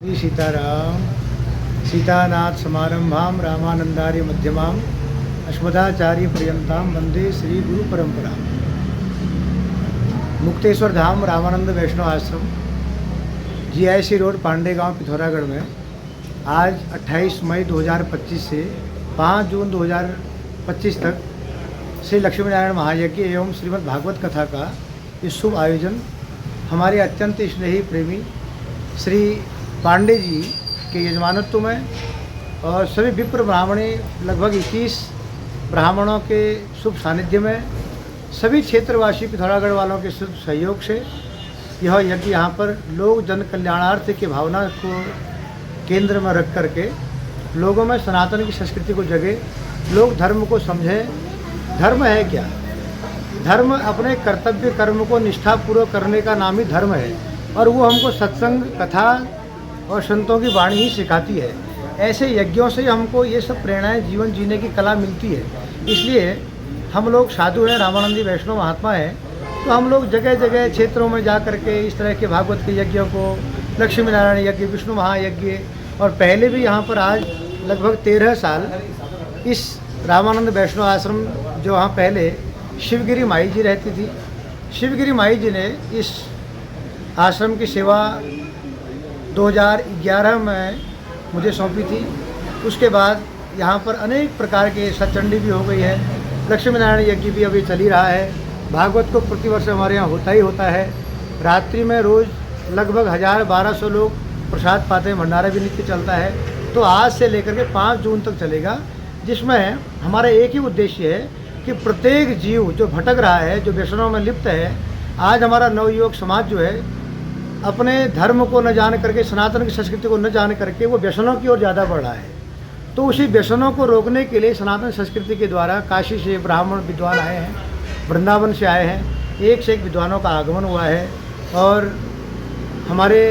श्री सीताराम। सीतानाथ समारंभां रामानंदार्य मध्यमां अस्मदाचार्य पर्यंतां वंदे श्री गुरु परंपरा। मुक्तेश्वर धाम रामानंद वैष्णव आश्रम GIC road Pandey गांव पिथौरागढ़ में आज 28 मई 2025 से 5 जून 2025 तक श्री लक्ष्मी नारायण महायज्ञ एवं श्रीमद् भागवत कथा का इस शुभ आयोजन हमारे अत्यंत स्नेही प्रेमी श्री पांडे जी के यजमानत्व में और सभी विप्र ब्राह्मणी लगभग 21 ब्राह्मणों के शुभ सानिध्य में सभी क्षेत्रवासी पिथौरागढ़ वालों के शुभ सहयोग से यह यज्ञ यहाँ पर लोग जन कल्याणार्थ की भावना को केंद्र में रख करके लोगों में सनातन की संस्कृति को जगे, लोग धर्म को समझें। धर्म है क्या? धर्म अपने कर्तव्य कर्म को निष्ठापूर्वक करने का नाम ही धर्म है और वो हमको सत्संग कथा और संतों की वाणी ही सिखाती है। ऐसे यज्ञों से हमको ये सब प्रेरणाएं जीवन जीने की कला मिलती है। इसलिए हम लोग साधु हैं, रामानंदी वैष्णव महात्मा हैं, तो हम लोग जगह जगह क्षेत्रों में जा कर के इस तरह के भागवत के यज्ञों को, लक्ष्मी नारायण यज्ञ, विष्णु महायज्ञ, और पहले भी यहाँ पर आज लगभग 13 साल इस रामानंद वैष्णव आश्रम जो वहाँ पहले शिवगिरी माई जी रहती थी, शिवगिरी माई जी ने इस आश्रम की सेवा 2011 में मुझे सौंपी थी। उसके बाद यहाँ पर अनेक प्रकार के सत्चंडी भी हो गई है, लक्ष्मी नारायण यज्ञ भी अभी चल ही रहा है, भागवत को प्रतिवर्ष हमारे यहाँ होता ही होता है। रात्रि में रोज़ लगभग 1000-1200 लोग प्रसाद पाते हैं, भंडारा भी नित्य चलता है। तो आज से लेकर के 5 जून तक चलेगा, जिसमें हमारा एक ही उद्देश्य है कि प्रत्येक जीव जो भटक रहा है, जो व्यसनों में लिप्त है, आज हमारा नवयुवक समाज जो है अपने धर्म को न जान करके, सनातन की संस्कृति को न जान करके वो व्यसनों की ओर ज़्यादा बढ़ रहा है। तो उसी व्यसनों को रोकने के लिए सनातन संस्कृति के द्वारा काशी से ब्राह्मण विद्वान आए हैं, वृंदावन से आए हैं, एक से एक विद्वानों का आगमन हुआ है। और हमारे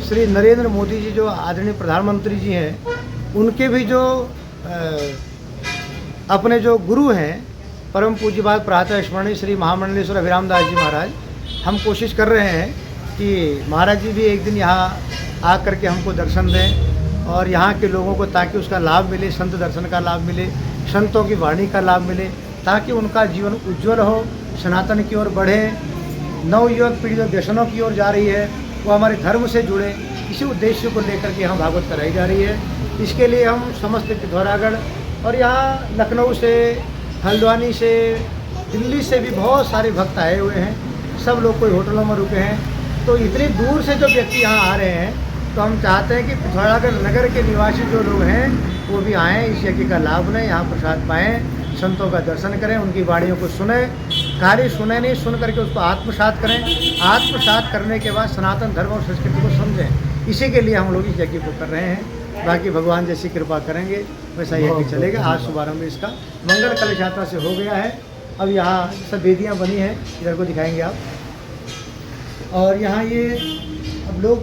श्री नरेंद्र मोदी जी जो आदरणीय प्रधानमंत्री जी हैं, उनके भी जो अपने जो गुरु हैं परम पूज्यपाद प्रातः स्मरणीय श्री महामंडलेश्वर अभिराम दास जी महाराज, हम कोशिश कर रहे हैं कि महाराज जी भी एक दिन यहाँ आकर के हमको दर्शन दें और यहाँ के लोगों को ताकि उसका लाभ मिले, संत दर्शन का लाभ मिले, संतों की वाणी का लाभ मिले, ताकि उनका जीवन उज्जवल हो, सनातन की ओर बढ़े। नवयुवक पीढ़ी जो व्यसनों की ओर जा रही है वो हमारे धर्म से जुड़े, इसी उद्देश्य को लेकर के यहाँ भागवत कराई जा रही है। इसके लिए हम समस्त पिथौरागढ़ और यहाँ लखनऊ से, हल्द्वानी से, दिल्ली से भी बहुत सारे भक्त आए हुए हैं। सब लोग कोई होटलों में रुके हैं, तो इतनी दूर से जो व्यक्ति यहाँ आ रहे हैं, तो हम चाहते हैं कि पिथौरागढ़ नगर के निवासी जो लोग हैं वो भी आएँ, इस यज्ञ का लाभ लें, यहाँ प्रसाद पाएँ, संतों का दर्शन करें, उनकी वाणियों को सुने, खाली सुने नहीं, सुन करके उसको आत्मसात करें। आत्मसात करने के बाद सनातन धर्म और संस्कृति को समझें। इसी के लिए हम लोग इस यज्ञ को कर रहे हैं। बाकी भगवान जैसी कृपा करेंगे वैसा यज्ञ चलेगा। आज शुभारंभ इसका मंगल कलश यात्रा से हो गया है। अब यहाँ सब वेदियाँ बनी हैं, इधर को दिखाएंगे आप। और यहाँ ये अब लोग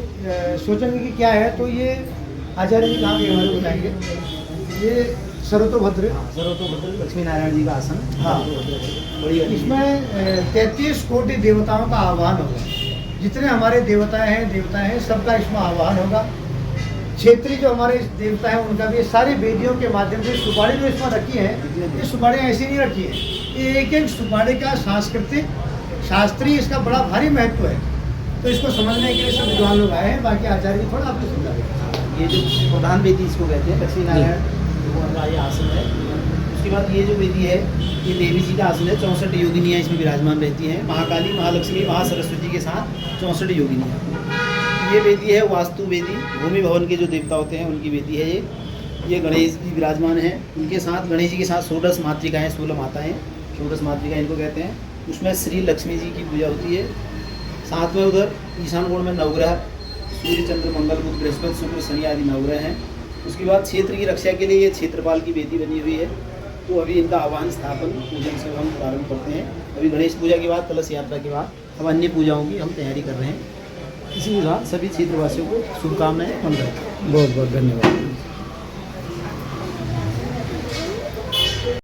सोचेंगे कि क्या है, तो ये आचार्य जी कहाँ के हमारे बताएंगे। ये सर्वतोभद्र लक्ष्मी नारायण जी का आसन। हाँ, इसमें 33 कोटि देवताओं का आह्वान होगा। जितने हमारे देवता हैं सबका इसमें आह्वान होगा। क्षेत्रीय जो हमारे देवता हैं उनका भी, सारी वेदियों के माध्यम से सुपारी जो इसमें रखी है, ये सुपारी ऐसी नहीं रखी है, ये एक एक सुपारी का सांस्कृतिक शास्त्रीय इसका बड़ा भारी महत्व है। तो इसको समझने के लिए सब विद्वान लोग आए हैं। बाकी आचार्य जी थोड़ा आपको समझा दें। ये जो प्रधान वेदी इसको कहते हैं, लक्ष्मी नारायण का ये आसन है। उसके बाद ये जो वेदी है ये देवी जी का आसन है। 64 योगिनियाँ इसमें विराजमान रहती हैं, महाकाली, महालक्ष्मी, महासरस्वती के साथ 64 योगिनियाँ। ये वेदी है वास्तु वेदी, भूमि भवन के जो देवता होते हैं उनकी वेदी है ये गणेश जी विराजमान है। उनके साथ गणेश जी के साथ 16 मातृकाएँ, 16 माताएँ, 16 मातृका इनको कहते हैं। उसमें श्री लक्ष्मी जी की पूजा होती है। साथ में उधर ईशान कोण में नवग्रह सूर्य, चंद्र, मंगल, बुध, बृहस्पति, शुक्र, शनि आदि नवग्रह हैं। उसके बाद क्षेत्र की रक्षा के लिए ये क्षेत्रपाल की वेदी बनी हुई है। तो अभी इनका आह्वान, स्थापन, पूजन से हम प्रारंभ करते हैं। अभी गणेश पूजा के बाद, कलश यात्रा के बाद अब अन्य पूजाओं की हम तैयारी कर रहे हैं। इसी के साथ सभी क्षेत्रवासियों को शुभकामनाएं, मंगल। बहुत बहुत धन्यवाद।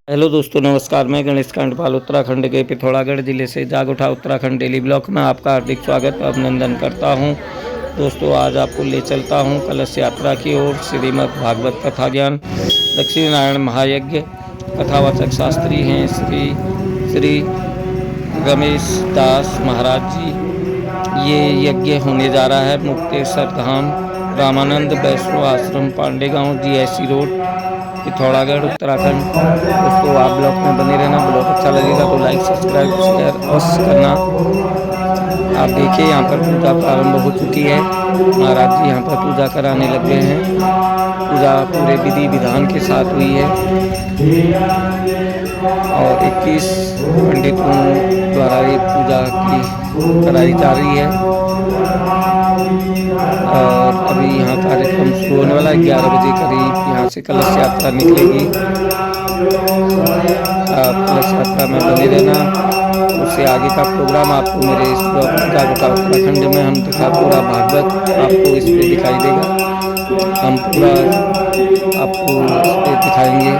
हेलो दोस्तों, नमस्कार। मैं गणेश कांडपाल उत्तराखंड के पिथौरागढ़ जिले से जाग उठा उत्तराखंड डेली ब्लॉक में आपका हार्दिक स्वागत और अभिनंदन करता हूं। दोस्तों आज आपको ले चलता हूँ कलश यात्रा की ओर। श्रीमद् भागवत कथा ज्ञान लक्ष्मी नारायण महायज्ञ कथावाचक शास्त्री हैं श्री रमेश दास महाराज जी। ये यज्ञ होने जा रहा है मुक्तेश्वर धाम रामानंद वैष्णव आश्रम पांडे गांव GIC रोड पिथौरागढ़ उत्तराखंड। दोस्तों आप ब्लॉग में बने रहना। ब्लॉग अच्छा लगेगा तो लाइक सब्सक्राइब शेयर अवश्य करना। आप देखिए यहाँ पर पूजा प्रारंभ हो चुकी है। महाराज जी यहाँ पर पूजा कराने लग गए हैं। पूजा पूरे विधि विधान के साथ हुई है और 21 पंडितों द्वारा ये पूजा की कराई जा रही है। और अभी यहाँ कार्यक्रम शुरू होने वाला है। 11 बजे करीब यहाँ से कलश यात्रा निकलेगी। कलश यात्रा में बने रहना। उससे आगे का प्रोग्राम आपको मेरे इस जागरूकता उत्तराखंड में हम पूरा भागवत आपको इस पर दिखाई देगा। हम पूरा आपको इस पर दिखाएंगे।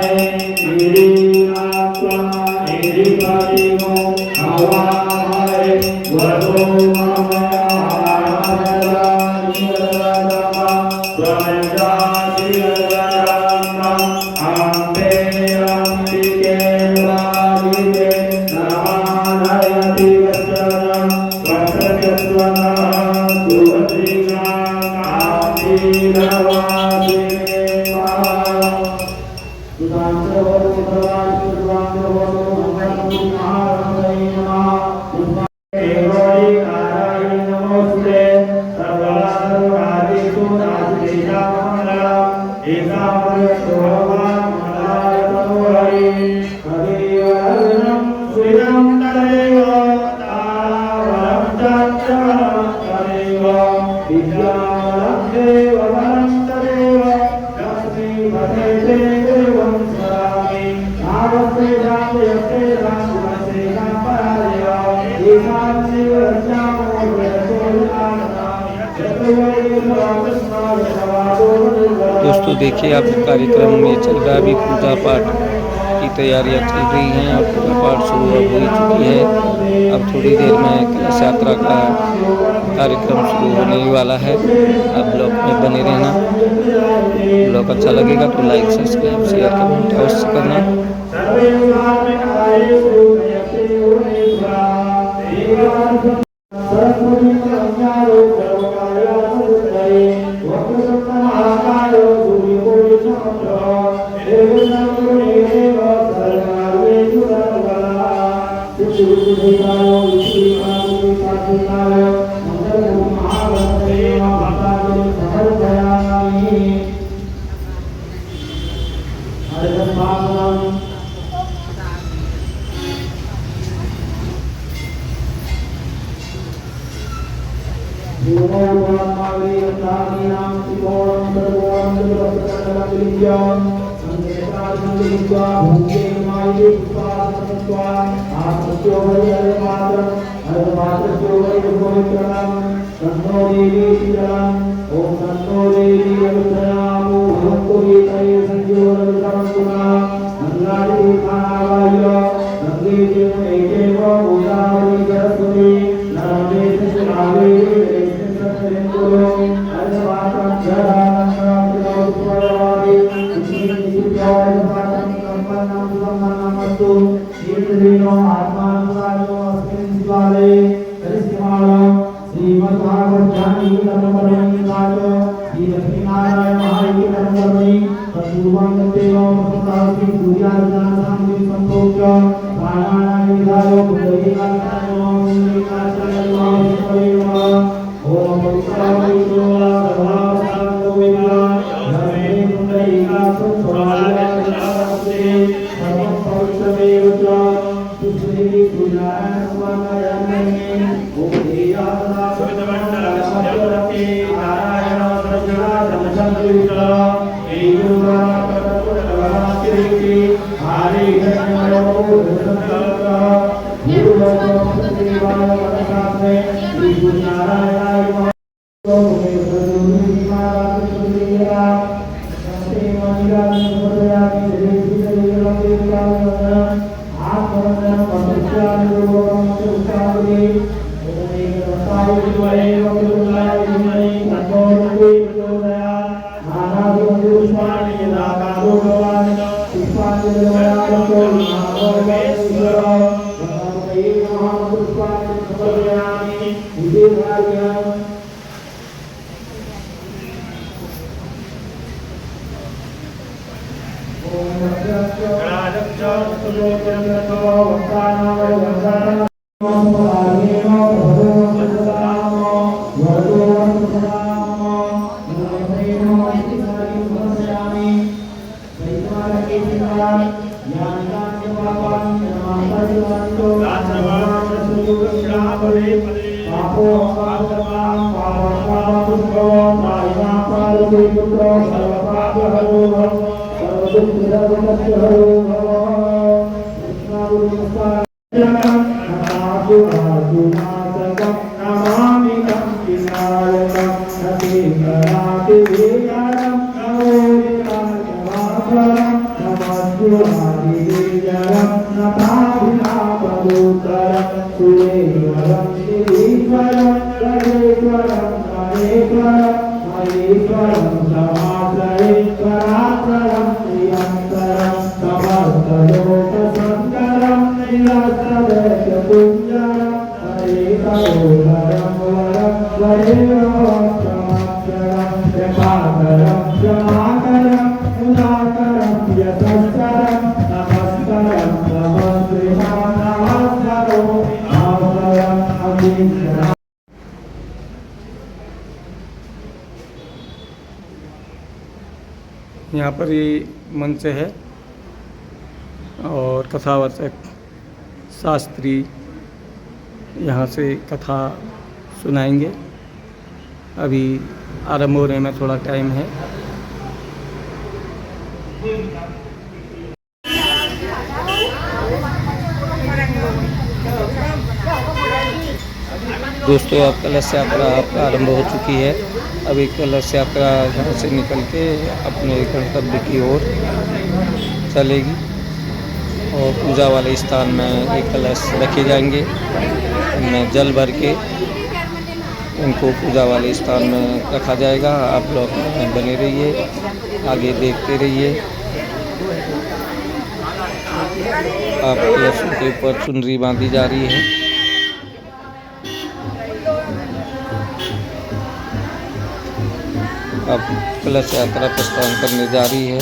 दोस्तों देखिए आप कार्यक्रम में चल रहा है। अभी पूजा पाठ की तैयारियां चल रही हैं और पूजा पाठ शुरू अब हो चुकी है। अब थोड़ी देर में कलश यात्रा का कार्यक्रम शुरू होने वाला है। आप ब्लॉग में बने रहना। ब्लॉग अच्छा लगेगा तो लाइक सब्सक्राइब शेयर कमेंट अवश्य करना। Amen. यहाँ पर ये मंच है और कथावाचक शास्त्री यहाँ से कथा सुनाएंगे। अभी आरंभ होने में थोड़ा टाइम है। दोस्तों, अब कलश यात्रा आरंभ हो चुकी है। अभी कलश यात्रा यहाँ से निकल के अपने गंतव्य की ओर चलेगी और पूजा वाले स्थान में एक कलश रखे जाएंगे। इनमें जल भर के इनको पूजा वाले स्थान में रखा जाएगा। आप लोग बने रहिए, आगे देखते रहिए। आप कलशों के ऊपर चुनरी बांधी जा रही है। अब कलश यात्रा प्रस्थान करने जा रही है।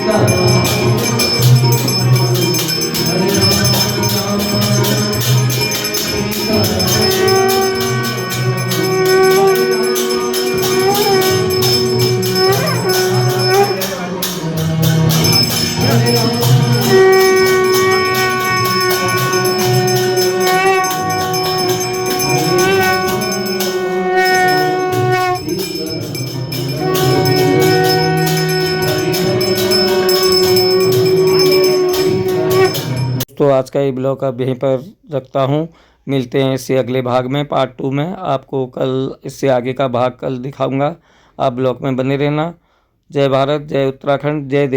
तो आज का ये ब्लॉग अब यहीं पर रखता हूँ। मिलते हैं इससे अगले भाग में, पार्ट 2 में। आपको कल इससे आगे का भाग कल दिखाऊंगा। आप ब्लॉग में बने रहना। जय भारत, जय उत्तराखंड, जय देव।